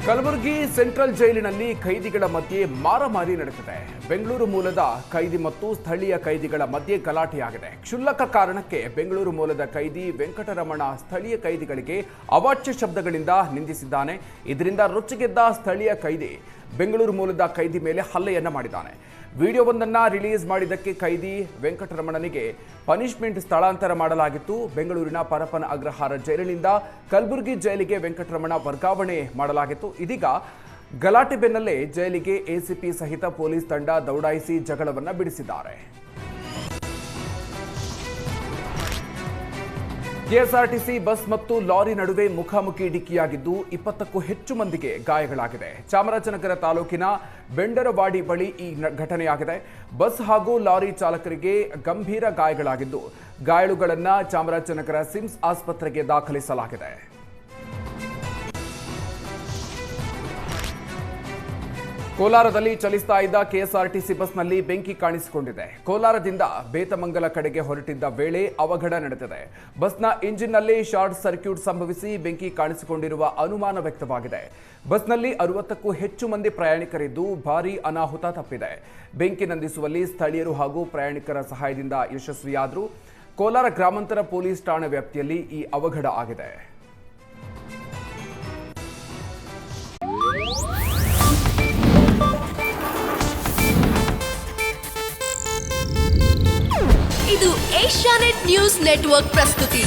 Kalaburagi central ಜೈಲಿನಲ್ಲಿ ಕೈದಿಗಳ ಮಧ್ಯೆ ಮಾರಾಮಾರಿ ನಡೆದಿದೆ. ಬೆಂಗಳೂರು ಮೂಲದ ಕೈದಿ ಮತ್ತು ಸ್ಥಳೀಯ ಕೈದಿಗಳ ಮಧ್ಯೆ ಗಲಾಟೆಯಾಗಿದೆ. ಕ್ಷುಲ್ಲಕ ಕಾರಣಕ್ಕೆ ಬೆಂಗಳೂರು ಮೂಲದ ಕೈದಿ ವೆಂಕಟರಮಣ ಸ್ಥಳೀಯ ಕೈದಿಗಳಿಗೆ ಅವಾಚ್ಯ ಶಬ್ದಗಳಿಂದ ನಿಂದಿಸಿದ್ದಾನೆ. ಇದರಿಂದ ರೊಚ್ಚಿಗೆದ್ದ ಸ್ಥಳೀಯ ಕೈದಿ ಬೆಂಗಳೂರು ಮೂಲದ ಕೈದಿ ಮೇಲೆ ಹಲ್ಲೆಯನ್ನ ಮಾಡಿದ್ದಾನೆ. ವಿಡಿಯೋವೊಂದನ್ನು ರಿಲೀಸ್ ಮಾಡಿದ್ದಕ್ಕೆ ಕೈದಿ ವೆಂಕಟರಮಣನಿಗೆ ಪನಿಷ್ಮೆಂಟ್ ಸ್ಥಳಾಂತರ ಮಾಡಲಾಗಿತ್ತು. ಬೆಂಗಳೂರಿನ ಪರಪ್ಪನ ಅಗ್ರಹಾರ ಜೈಲಿನಿಂದ ಕಲಬುರಗಿ ಜೈಲಿಗೆ ವೆಂಕಟರಮಣ ವರ್ಗಾವಣೆ ಮಾಡಲಾಗಿತ್ತು. ಇದೀಗ ಗಲಾಟೆ ಬೆನ್ನಲ್ಲೇ ಜೈಲಿಗೆ ಎಸಿಪಿ ಸಹಿತ ಪೊಲೀಸ್ ತಂಡ ದೌಡಾಯಿಸಿ ಜಗಳವನ್ನ ಬಿಡಿಸಿದ್ದಾರೆ. ಕೆಎಸ್ಆರ್ಟಿಸಿ ಬಸ್ ಮತ್ತು ಲಾರಿ ನಡುವೆ ಮುಖಾಮುಖಿ ಡಿಕ್ಕಿಯಾಗಿದ್ದು 20ಕ್ಕೂ ಹೆಚ್ಚು ಮಂದಿಗೆ ಗಾಯಗಳಾಗಿದೆ. ಚಾಮರಾಜನಗರ ತಾಲೂಕಿನ ಬೆಂಡರವಾಡಿ ಬಳಿ ಈ ಘಟನೆಯಾಗಿದೆ. ಬಸ್ ಹಾಗೂ ಲಾರಿ ಚಾಲಕರಿಗೆ ಗಂಭೀರ ಗಾಯಗಳಾಗಿದ್ದು ಗಾಯಾಳುಗಳನ್ನು ಚಾಮರಾಜನಗರ ಸಿಮ್ಸ್ ಆಸ್ಪತ್ರೆಗೆ ದಾಖಲಿಸಲಾಗಿದೆ. ಕೋಲಾರದಲ್ಲಿ ಚಲಿಸ್ತಾ ಇದ್ದ ಕೆಎಸ್ಆರ್ಟಿಸಿ ಬಸ್ನಲ್ಲಿ ಬೆಂಕಿ ಕಾಣಿಸಿಕೊಂಡಿದೆ. ಕೋಲಾರದಿಂದ ಬೇತಮಂಗಲ ಕಡೆಗೆ ಹೊರಟಿದ್ದ ವೇಳೆ ಅವಘಡ ನಡೆದಿದೆ. ಬಸ್ನ ಇಂಜಿನ್ನಲ್ಲಿ ಶಾರ್ಟ್ ಸರ್ಕ್ಯೂಟ್ ಸಂಭವಿಸಿ ಬೆಂಕಿ ಕಾಣಿಸಿಕೊಂಡಿರುವ ಅನುಮಾನ ವ್ಯಕ್ತವಾಗಿದೆ. ಬಸ್ನಲ್ಲಿ 60ಕ್ಕೂ ಹೆಚ್ಚು ಮಂದಿ ಪ್ರಯಾಣಿಕರಿದ್ದು ಭಾರೀ ಅನಾಹುತ ತಪ್ಪಿದೆ. ಬೆಂಕಿ ನಂದಿಸುವಲ್ಲಿ ಸ್ಥಳೀಯರು ಹಾಗೂ ಪ್ರಯಾಣಿಕರ ಸಹಾಯದಿಂದ ಯಶಸ್ವಿಯಾದರು. ಕೋಲಾರ ಗ್ರಾಮಾಂತರ ಪೊಲೀಸ್ ಠಾಣೆ ವ್ಯಾಪ್ತಿಯಲ್ಲಿ ಈ ಅವಘಡ ಆಗಿದೆ. ಇದು ಏಷ್ಯಾನೆಟ್ ನ್ಯೂಸ್ ನೆಟ್ವರ್ಕ್ ಪ್ರಸ್ತುತಿ.